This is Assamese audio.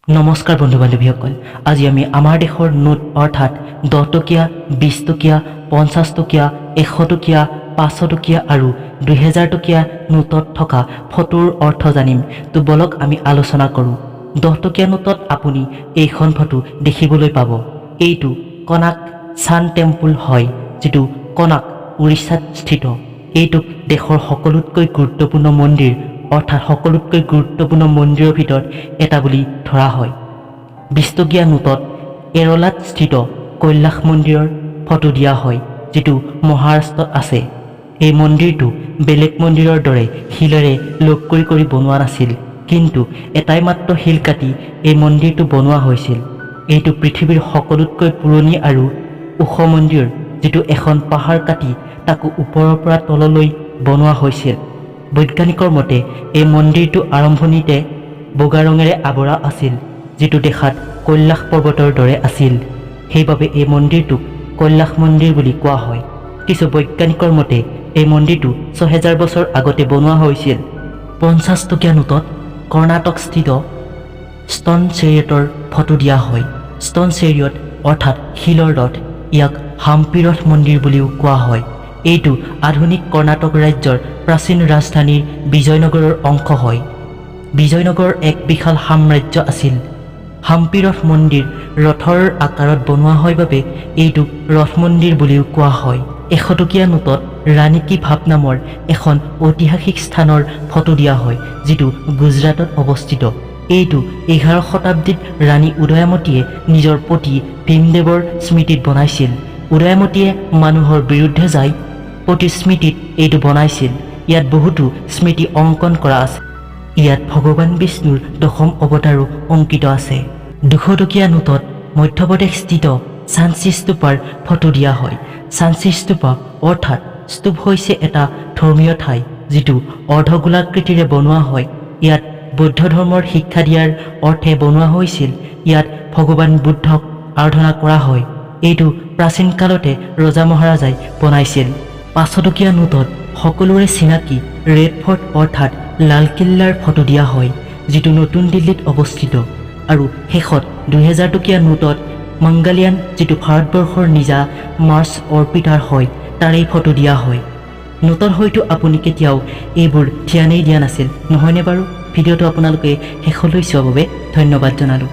নমস্কাৰ বন্ধু বান্ধৱীসকল, আজি আমি আমাৰ দেশৰ নোট অৰ্থাৎ 10 টকীয়া, 20 টকীয়া, 50 টকীয়া, 100 টকীয়া, 500 টকীয়া আৰু 2000 টকীয়া নোটত থকা ফটোৰ অৰ্থ জানিম। তো বলক আমি আলোচনা কৰোঁ। 10 টকীয়া নোটত আপুনি এইখন ফটো দেখিবলৈ পাব। এইটো কনাক চান টেম্পল হয়, যিটো কনাক উৰিষ্যাত স্থিত। এইটোক দেশৰ সকলোতকৈ গুৰুত্বপূৰ্ণ মন্দিৰ অৰ্থাৎ সকলোতকৈ গুৰুত্বপূৰ্ণ মন্দিৰৰ ভিতৰত এটা বুলি ধৰা হয়। 20 টকীয়া নোটত কেৰালাত স্থিত কৈলাশ মন্দিৰৰ ফটো দিয়া হয়, যিটো মহাৰাষ্ট্ৰত আছে। এই মন্দিৰটো বেলেগ মন্দিৰৰ দৰে শিলেৰে লগ কৰি বনোৱা নাছিল, কিন্তু এটাই মাত্ৰ শিল কাটি এই মন্দিৰটো বনোৱা হৈছিল। এইটো পৃথিৱীৰ সকলোতকৈ পুৰণি আৰু ওখ মন্দিৰ, যিটো এখন পাহাৰ কাটি তাকো ওপৰৰ পৰা তললৈ বনোৱা হৈছিল। বৈজ্ঞানিকৰ মতে এই মন্দিৰটো আৰম্ভণিতে বগা ৰঙেৰে আৱৰা আছিল, যিটো দেখাত কৈলাশ পৰ্বতৰ দৰে আছিল। সেইবাবে এই মন্দিৰটোক কৈলাশ মন্দিৰ বুলি কোৱা হয়। কিছু বৈজ্ঞানিকৰ মতে এই মন্দিৰটো 6000 বছৰ আগতে বনোৱা হৈছিল। 50 টকীয়া নোটত কৰ্ণাটকস্থিত ষ্ট'ন চেৰিয়টৰ ফটো দিয়া হয়। ষ্ট'ন চেৰিয়ট অৰ্থাৎ শিলৰ ৰথ, ইয়াক হাম্পি ৰথ মন্দিৰ বুলিও কোৱা হয়। এইটো আধুনিক কৰ্ণাটক ৰাজ্যৰ প্ৰাচীন ৰাজধানীৰ বিজয়নগৰৰ অংশ হয়। বিজয়নগৰ এক বিশাল সাম্ৰাজ্য আছিল। হাম্পি ৰথ মন্দিৰ ৰথৰ আকাৰত বনোৱা হয় বাবে এইটোক ৰথ মন্দিৰ বুলিও কোৱা হয়। 100 টকীয়া নোটত ৰাণী কি ভাৱ নামৰ এখন ঐতিহাসিক স্থানৰ ফটো দিয়া হয়, যিটো গুজৰাটত অৱস্থিত। এইটো 11 শতাব্দীত ৰাণী উদয়ামতীয়ে নিজৰ পতি ভীমদেৱৰ স্মৃতিত বনাইছিল। উদয়ামতীয়ে মানুহৰ বিৰুদ্ধে যায় পতিৰ স্মৃতিত এইটো বনাইছিল। ইয়াত বহুতো স্মৃতি অংকন কৰা আছে। ইয়াত ভগৱান বিষ্ণুৰ 10ম অৱতাৰো অংকিত আছে। 200 টকীয়া নোটত মধ্যপ্ৰদেশস্থিত চাঞ্চি স্তূপৰ ফটো দিয়া হয়। চাঞ্চি স্তূপা অৰ্থাৎ স্তূপ হৈছে এটা ধৰ্মীয় ঠাই, যিটো অৰ্ধগোলাকৃতিৰে বনোৱা হয়। ইয়াত বৌদ্ধ ধৰ্মৰ শিক্ষা দিয়াৰ অৰ্থে বনোৱা হৈছিল। ইয়াত ভগৱান বুদ্ধক আৰাধনা কৰা হয়। এইটো প্ৰাচীন কালতে ৰজা মহাৰাজাই বনাইছিল। 500 টকীয়া নোটত সকলোৰে চিনাকি ৰেড ফৰ্ট অৰ্থাৎ লালকিল্লাৰ ফটো দিয়া হয়, যিটো নতুন দিল্লীত অৱস্থিত। আৰু শেষত 2000 টকীয়া নোটত মংগোলিয়ান, যিটো ভাৰতবৰ্ষৰ নিজা মাৰ্চ অৰ্পিটাৰ হয়, তাৰেই ফটো দিয়া হয়। নোটত হয়তো আপুনি কেতিয়াও এইবোৰ ধ্যানেই দিয়া নাছিল, নহয়নে বাৰু? ভিডিঅ'টো আপোনালোকে শেষলৈ চোৱাৰ বাবে ধন্যবাদ জনালোঁ।